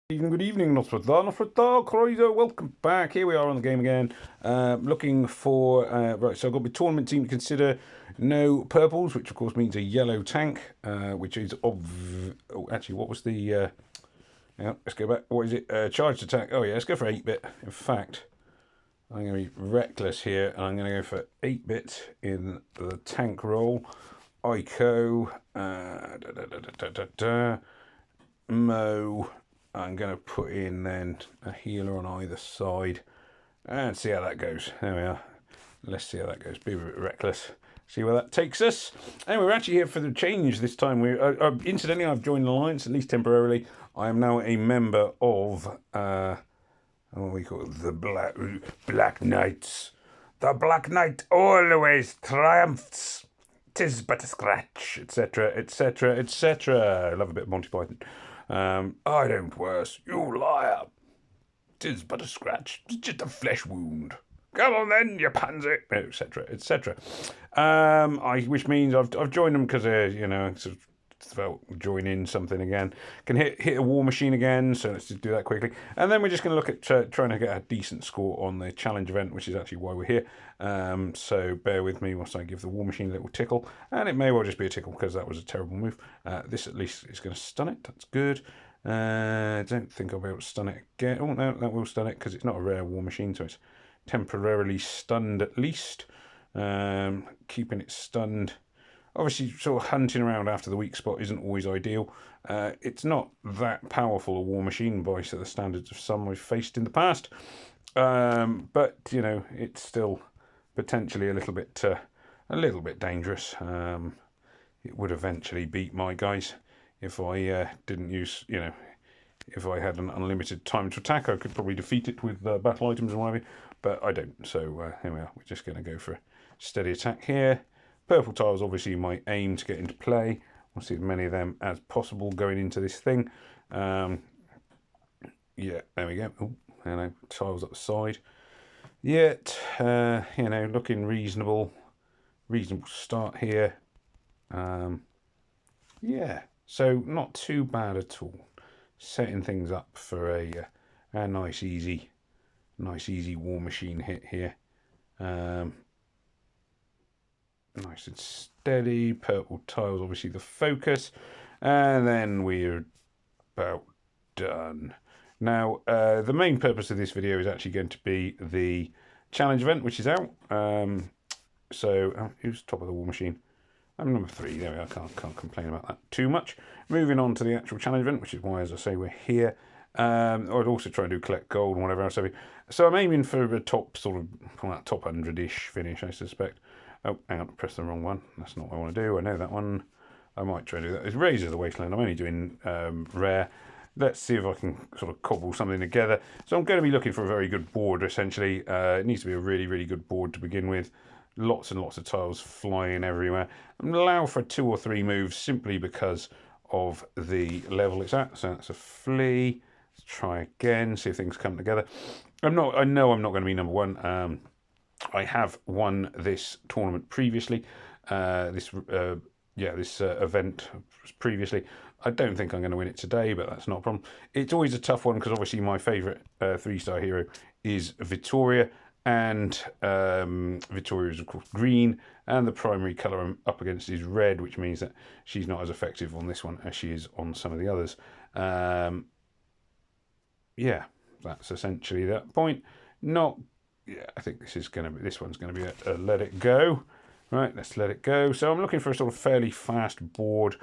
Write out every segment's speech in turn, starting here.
Good evening, Nosferatu, Croiser. Welcome back. Here we are on the game again. Looking for right. So I've got my tournament team to consider. No purples, which of course means a yellow tank, which is actually, what was the? Yeah, let's go back. What is it? Charged attack. Oh yeah, let's go for 8-bit. In fact, I'm going to be reckless here, and I'm going to go for 8-bit in the tank role. Ico, Mo. I'm going to put in then a healer on either side and see how that goes. There we are. Let's see how that goes. Be a bit reckless. See where that takes us. And we're actually here for the change this time. Incidentally, I've joined the Alliance, at least temporarily. I am now a member of, what we call it, the Black Knights. The Black Knight always triumphs. 'Tis but a scratch, etc., etc., etc. I love a bit of Monty Python. I don't worse, you liar. 'Tis but a scratch, it's just a flesh wound. Come on then, you pansy, etc., etc. Which means I've joined them because sort of felt joining something again. Can hit a war machine again, so let's just do that quickly. And then we're just going to look at trying to get a decent score on the challenge event, which is actually why we're here. So bear with me whilst I give the war machine a little tickle, and it may well just be a tickle because that was a terrible move. This at least is going to stun it. That's good. I don't think I'll be able to stun it again. Oh no, that will stun it because it's not a rare war machine, so it's temporarily stunned at least. Keeping it stunned. Obviously, sort of hunting around after the weak spot isn't always ideal. It's not that powerful a war machine by the standards of some I've faced in the past. But, it's still potentially a little bit dangerous. It would eventually beat my guys if I didn't use, if I had an unlimited time to attack. I could probably defeat it with battle items and whatever, but I don't. So here we are. We're just going to go for a steady attack here. Purple tiles, obviously, my aim to get into play. We'll see as many of them as possible going into this thing. Yeah, there we go. Oh, tiles up the side. Yet, looking reasonable. Reasonable start here. Yeah, so not too bad at all. Setting things up for a nice easy war machine hit here. Nice and steady. Purple tiles, obviously the focus. And then we're about done. Now, the main purpose of this video is actually going to be the challenge event, which is out. Who's top of the war machine? I'm number 3. There we are. Can't complain about that too much. Moving on to the actual challenge event, which is why, as I say, we're here. I'd also try and do collect gold and whatever else. So I'm aiming for a top top 100-ish finish, I suspect. Oh, hang on, press the wrong one. That's not what I want to do. I know that one. I might try and do that. It's Razor of the Wasteland. I'm only doing rare. Let's see if I can sort of cobble something together. So I'm going to be looking for a very good board, essentially. It needs to be a really, really good board to begin with. Lots and lots of tiles flying everywhere. I'm going to allow for 2 or 3 moves simply because of the level it's at. So that's a flea. Let's try again, see if things come together. I know I'm not going to be number 1. I have won this tournament previously, this event previously. I don't think I'm going to win it today, but that's not a problem. It's always a tough one because obviously my favourite 3-star hero is Vittoria, and Vittoria is of course green, and the primary colour I'm up against is red, which means that she's not as effective on this one as she is on some of the others. Yeah, that's essentially that point. Yeah, I think this one's going to be a let it go. Right, let's let it go. So I'm looking for a sort of fairly fast board.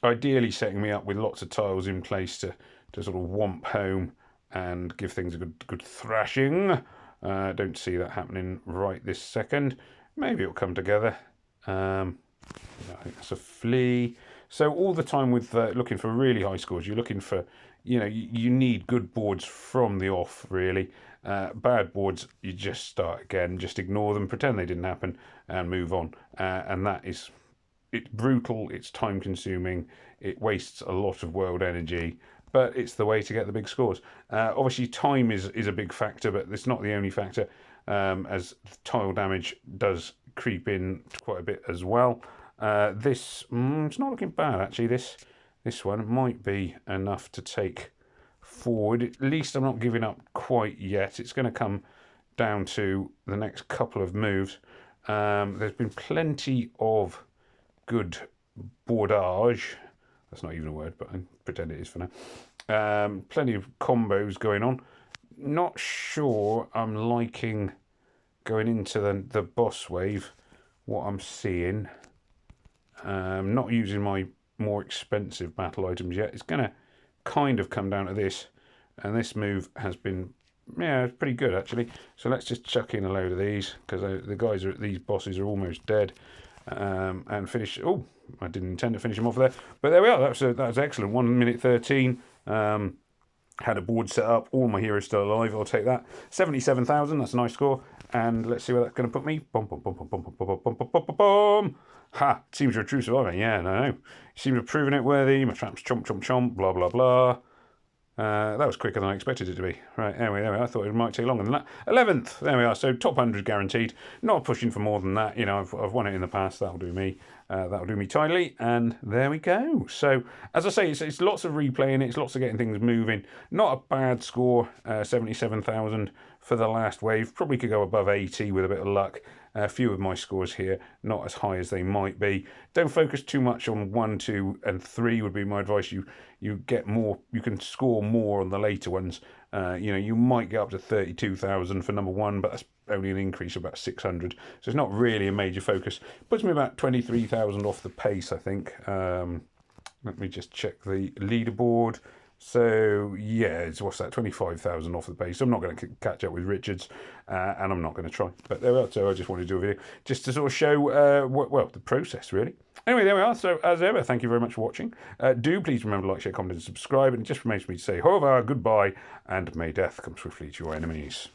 Ideally setting me up with lots of tiles in place to sort of womp home and give things a good thrashing. Don't see that happening right this second. Maybe it'll come together. I think that's a flea. So all the time with looking for really high scores, you're looking for, you need good boards from the off, really. Bad boards, you just start again, just ignore them, pretend they didn't happen, and move on. And it's brutal, it's time consuming, it wastes a lot of world energy, but it's the way to get the big scores. Obviously, time is a big factor, but it's not the only factor, as tile damage does creep in quite a bit as well. It's not looking bad, actually. This one might be enough to take forward. At least I'm not giving up quite yet. It's going to come down to the next couple of moves. There's been plenty of good boardage. That's not even a word, but I pretend it is for now. Plenty of combos going on. Not sure I'm liking going into the boss wave, what I'm seeing. Not using my more expensive battle items yet. It's going to kind of come down to this. And this move has been, yeah, it's pretty good actually. So let's just chuck in a load of these, because the guys these bosses are almost dead. And finish. Oh, I didn't intend to finish them off there, but there we are. That was excellent. 1 minute 13. Had a board set up. All my heroes still alive. I'll take that. 77,000. That's a nice score. And let's see where that's going to put me. Bum, bum, bum, bum, bum, bum, bum, bum, bum, bum, bum. Ha! Seems you're a true survivor. Yeah, no. Seems to have proven it worthy. My traps chomp, chomp, chomp. Blah, blah, blah. That was quicker than I expected it to be. Right, anyway, there we are. I thought it might take longer than that. 11th, there we are. So top 100 guaranteed. Not pushing for more than that. You know, I've won it in the past. That'll do me. That'll do me tidily. And there we go. So, as I say, it's lots of replaying. It's lots of getting things moving. Not a bad score. 77,000 for the last wave. Probably could go above 80 with a bit of luck. A few of my scores here, not as high as they might be. Don't focus too much on 1, 2, and 3 would be my advice. You get more, you can score more on the later ones. You know, you might get up to 32,000 for number 1, but that's only an increase of about 600. So it's not really a major focus. Puts me about 23,000 off the pace, I think. Let me just check the leaderboard. So, yeah, it's, what's that, 25,000 off the pace. I'm not going to catch up with Richards, and I'm not going to try. But there we are. So I just wanted to do a video just to sort of show, well, the process, really. Anyway, there we are. So, as ever, thank you very much for watching. Do please remember to like, share, comment, and subscribe. And it just remains for me to say, au revoir, goodbye, and may death come swiftly to your enemies.